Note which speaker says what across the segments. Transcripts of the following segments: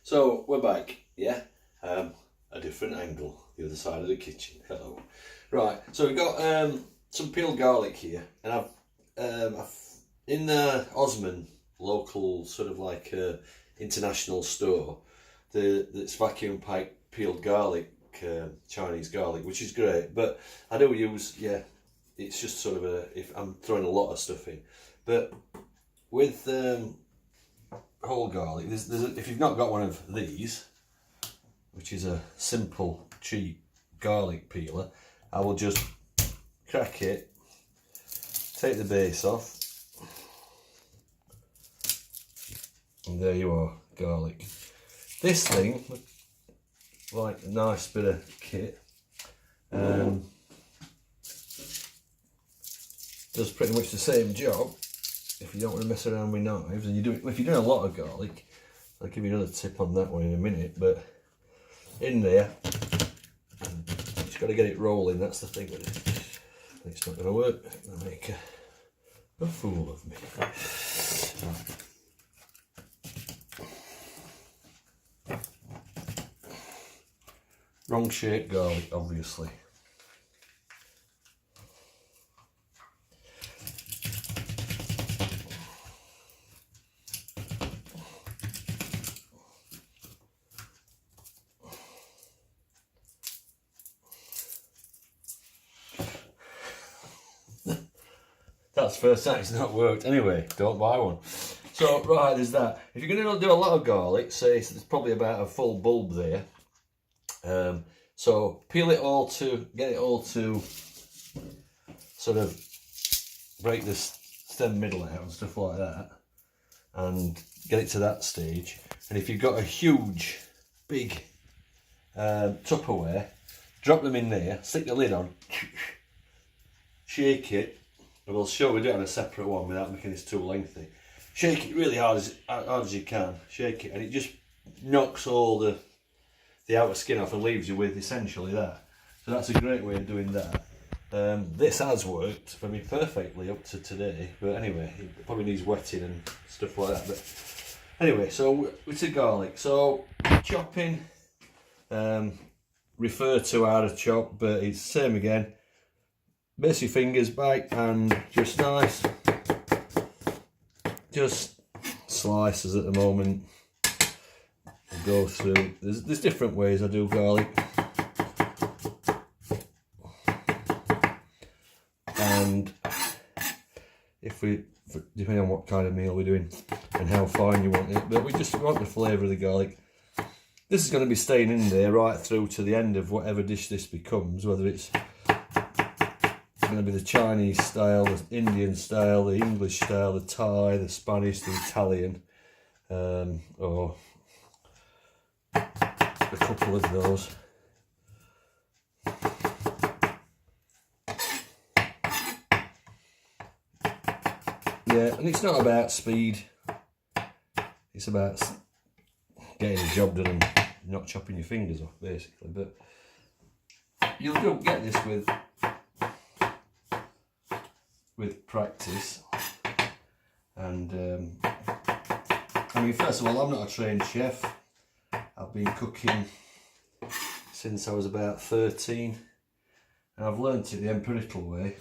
Speaker 1: So we're back, yeah? A different angle, the other side of the kitchen. Hello. Right, so we've got some peeled garlic here, and I've in the Osman local sort of like international store, it's vacuum pipe peeled garlic, Chinese garlic, which is great. But I do use, it's just sort of if I'm throwing a lot of stuff in, but with whole garlic, if you've not got one of these, which is a simple cheap garlic peeler, I will just crack it, take the base off, and there you are, garlic. This thing, like a nice bit of kit, does pretty much the same job. If you don't want to mess around with knives, and if you're doing a lot of garlic, I'll give you another tip on that one in a minute, but in there, you just got to get it rolling, that's the thing with it. It's not going to work, it's going to make a fool of me. Wrong shaped garlic, obviously. That's the first time it's not worked. Anyway, don't buy one. So, right, there's that. If you're going to do a lot of garlic, say there's probably about a full bulb there. So peel it all get it all to sort of break the stem middle out and stuff like that, and get it to that stage. And if you've got a huge, big Tupperware, drop them in there, stick the lid on, shake it. And we'll do it on a separate one without making this too lengthy. Shake it really hard as you can. Shake it, and it just knocks all the outer skin off and leaves you with essentially that. So that's a great way of doing that. This has worked for me perfectly up to today, but anyway, it probably needs wetting and stuff like that. But anyway, so with the garlic, so chopping, refer to how to chop, but it's the same again. Base your fingers back and just nice, just slices at the moment. We'll go through, there's different ways I do garlic, and depending on what kind of meal we're doing and how fine you want it, but we just want the flavour of the garlic. This is going to be staying in there right through to the end of whatever dish this becomes, whether it's going to be the Chinese style, the Indian style, the English style, the Thai, the Spanish, the Italian, or a couple of those. Yeah, and it's not about speed, it's about getting the job done and not chopping your fingers off, basically. But you'll get this with practice. And I mean, first of all, I'm not a trained chef. I've been cooking since I was about 13, and I've learnt it the empirical way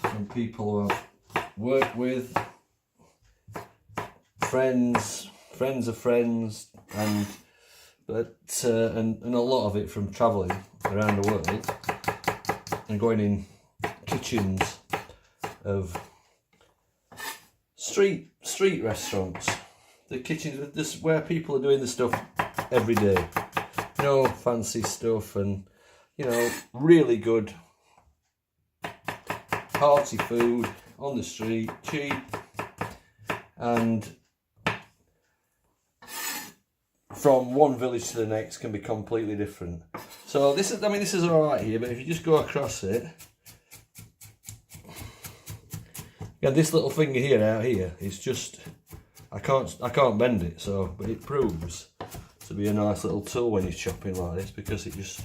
Speaker 1: from people who I've worked with, friends of friends, and a lot of it from travelling around the world and going in kitchens of street restaurants, the kitchens just where people are doing the stuff every day, no fancy stuff, and really good hearty food on the street, cheap, and from one village to the next can be completely different. So this is all right here, but if you just go across it. Yeah, this little finger here out here is just, I can't bend it, but it proves to be a nice little tool when you're chopping like this, because it just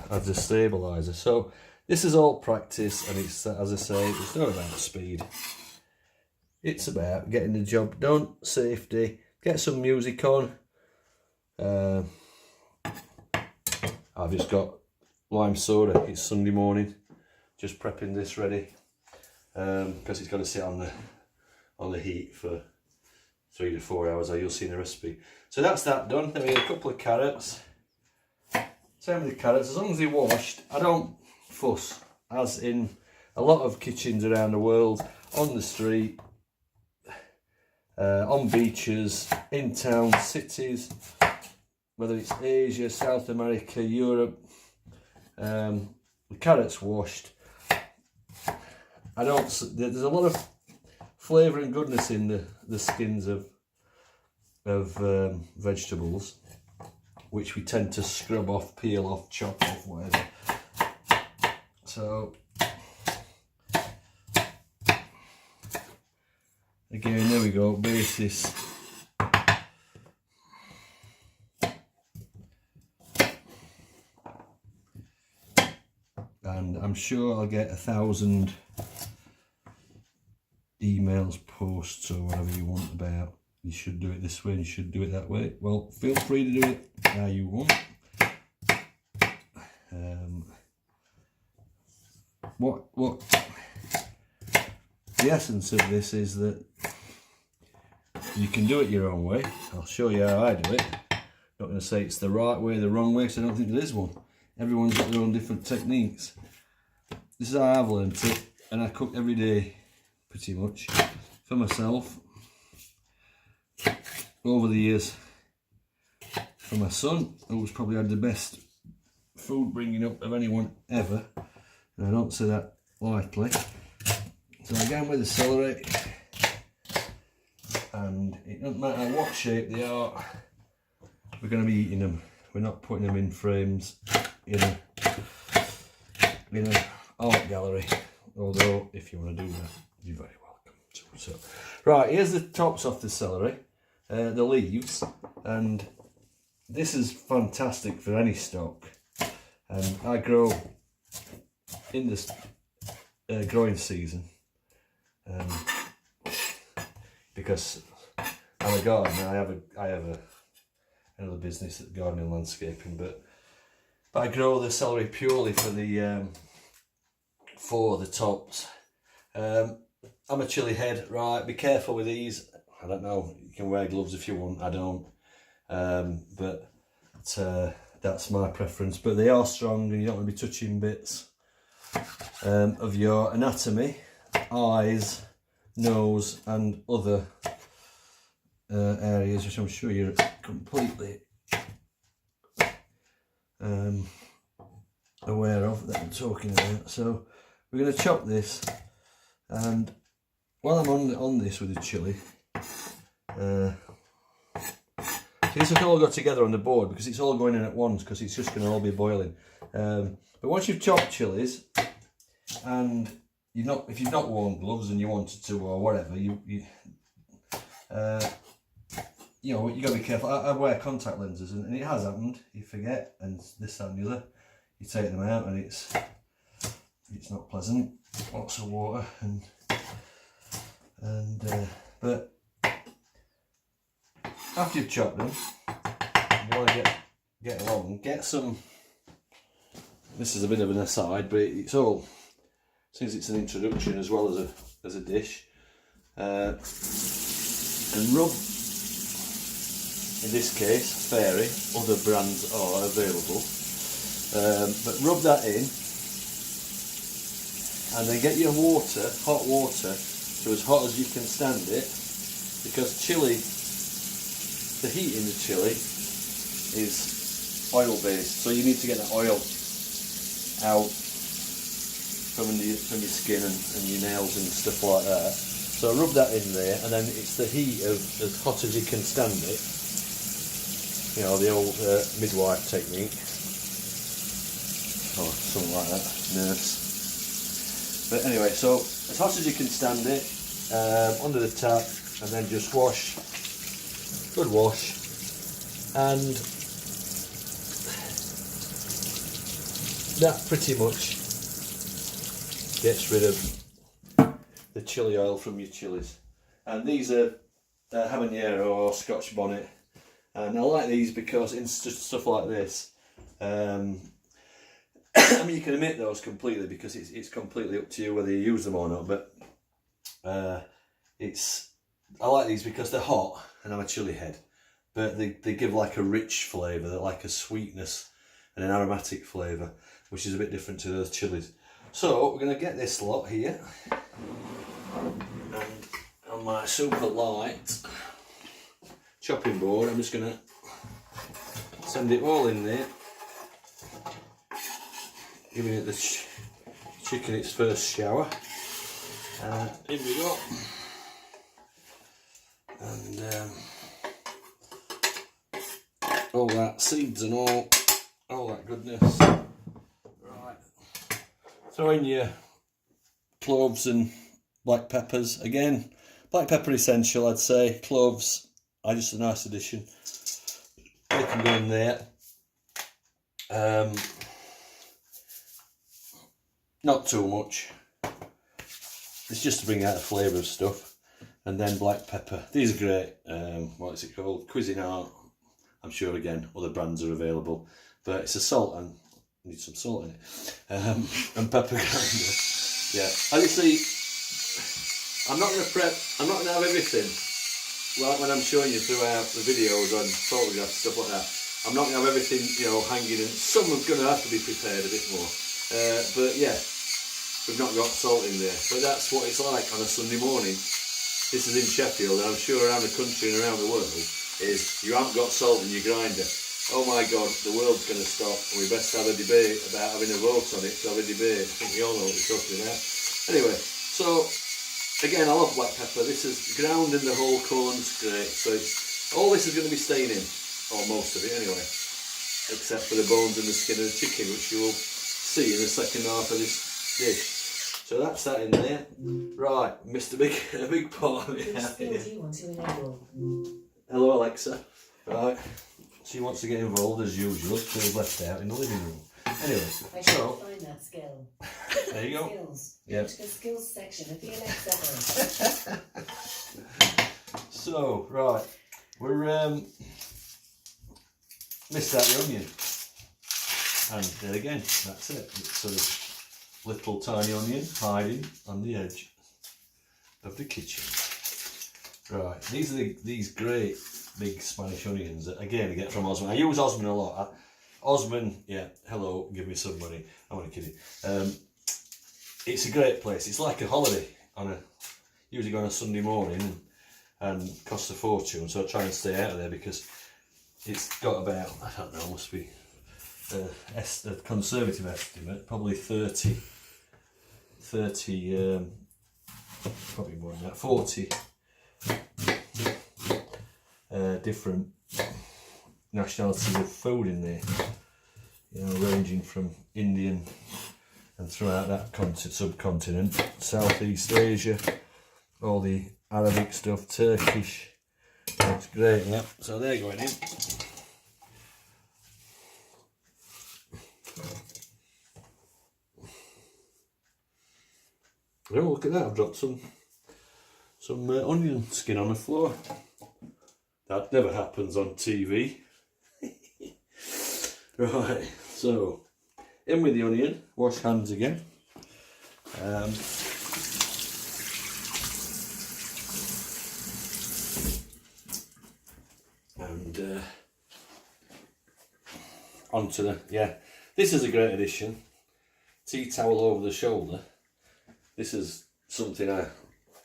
Speaker 1: adds a stabiliser. So this is all practice, and it's, as I say, it's not about speed. It's about getting the job done, safety, get some music on. I've just got lime soda. It's Sunday morning, just prepping this ready because it's got to sit on the heat for 3 to 4 hours, or you'll see in the recipe. So that's that done. Then we get a couple of carrots. Same with the carrots, as long as they're washed. I don't fuss, as in a lot of kitchens around the world, on the street, on beaches, in town, cities, whether it's Asia, South America, Europe, the carrots washed. There's a lot of flavour and goodness in the skins of vegetables, which we tend to scrub off, peel off, chop off, whatever. So again, there we go, basis. And I'm sure I'll get 1,000 emails, posts, or whatever you want about, you should do it this way and you should do it that way. Well, feel free to do it how you want. What the essence of this is that you can do it your own way. I'll show you how I do it. I'm not going to say it's the right way, the wrong way, because I don't think there is one. Everyone's got their own different techniques. This is how I've learned it, and I cook every day pretty much for myself over the years, for my son, who's probably had the best food bringing up of anyone ever, and I don't say that lightly. So again, with the celery, and it doesn't matter what shape they are, we're going to be eating them. We're not putting them in frames in an art gallery, although if you want to do that, you're very welcome to. So right, here's the tops off the celery, the leaves, and this is fantastic for any stock. And I grow in this growing season because I'm a gardener. I have another business at gardening and landscaping, but I grow the celery purely for the tops. I'm a chili head, right? Be careful with these. I don't know. You can wear gloves if you want. I don't. But that's my preference. But they are strong, and you don't want to be touching bits of your anatomy, eyes, nose, and other areas, which I'm sure you're completely aware of that I'm talking about. So we're going to chop this, and while I'm on this with the chilli, this will all go together on the board because it's all going in at once, because it's just going to all be boiling. But once you've chopped chilies, and if you've not worn gloves and you wanted to, or whatever, you know, you got to be careful. I wear contact lenses, and it has happened. You forget, and this, that, and the other. You take them out, and it's not pleasant. Lots of water, but after you've chopped them, you want to get along. Get some. This is a bit of an aside, but it's all, since it's an introduction as well as a dish, and rub. In this case, Fairy. Other brands are available, but rub that in, and then get your water, hot water, to as hot as you can stand it, because chili, the heat in the chili is oil based, so you need to get that oil out from your skin and your nails and stuff like that. So rub that in there, and then it's the heat of as hot as you can stand it. You know, the old midwife technique, or something like that, nurse. But anyway, so as hot as you can stand it, under the tap, and then just wash, good wash, and that pretty much gets rid of the chili oil from your chilies. And these are habanero or Scotch bonnet, and I like these because it's just stuff like this. I mean, you can omit those completely because it's completely up to you whether you use them or not. But I like these because they're hot and I'm a chili head, but they give like a rich flavour, like a sweetness and an aromatic flavour, which is a bit different to those chilies. So we're going to get this lot here, and on my super light chopping board, I'm just going to send it all in there, giving it the chicken its first shower. In we go, and all that seeds and all that goodness. Right, throw in your cloves and black peppers. Again, black pepper essential, I'd say. Cloves are just a nice addition. They can go in there. Not too much. It's just to bring out the flavour of stuff. And then black pepper. These are great. What is it called? Cuisinart. I'm sure again other brands are available. But it's a salt, and need some salt in it. And pepper grinder. Yeah. Obviously, I'm not going to have everything. Like when I'm showing you throughout the videos on photographs, stuff like that. I'm not going to have everything, you know, hanging, and some are going to have to be prepared a bit more. But yeah, we've not got salt in there. But that's what it's like on a Sunday morning. This is in Sheffield, and I'm sure around the country and around the world, is you haven't got salt in your grinder. Oh my God, the world's going to stop. We best have a debate about having a vote on it, to have a debate. I think we all know what we're talking about. Anyway, so again, I love black pepper. This is ground in the whole corn's great. So all this is going to be staying in, or most of it anyway, except for the bones and the skin of the chicken, which you will see in the second half of this dish. So that's that in there. Right, missed a big part of it.
Speaker 2: Which skill do you want to enable?
Speaker 1: Hello Alexa. Right, she wants to get involved as usual. She's left out in the living room. Anyway,
Speaker 2: I can't find that skill.
Speaker 1: There you go.
Speaker 2: Skills.
Speaker 1: Yeah.
Speaker 2: Go to the skills section of the Alexa.
Speaker 1: So right, we're missed out the onion, and there again, that's it. It's sort of little tiny onion hiding on the edge of the kitchen. Right, these are these great big Spanish onions that again I get from Osman. I use Osman a lot. Osman, yeah, hello, give me some money. I'm only kidding. It's a great place. It's like a holiday usually on a Sunday morning, and costs a fortune. So I try and stay out of there because it's got about, I don't know, must be a conservative estimate, probably 30 probably more than that, 40 different nationalities of food in there, you know, ranging from Indian and throughout that subcontinent, Southeast Asia, all the Arabic stuff, Turkish. That's great, yeah. So they're going in. Oh, look at that! I've dropped some onion skin on the floor. That never happens on TV. Right, so in with the onion. Wash hands again. And onto the, yeah, this is a great addition. Tea towel over the shoulder. This is something I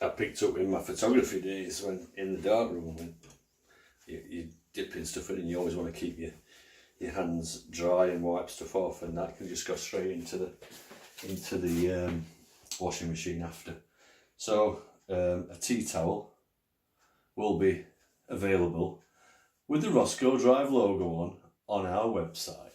Speaker 1: picked up in my photography days when in the darkroom, when you're dipping stuff in and you always want to keep your hands dry and wipe stuff off, and that can just go straight into the washing machine after. So a tea towel will be available with the Roscoe Drive logo on our website.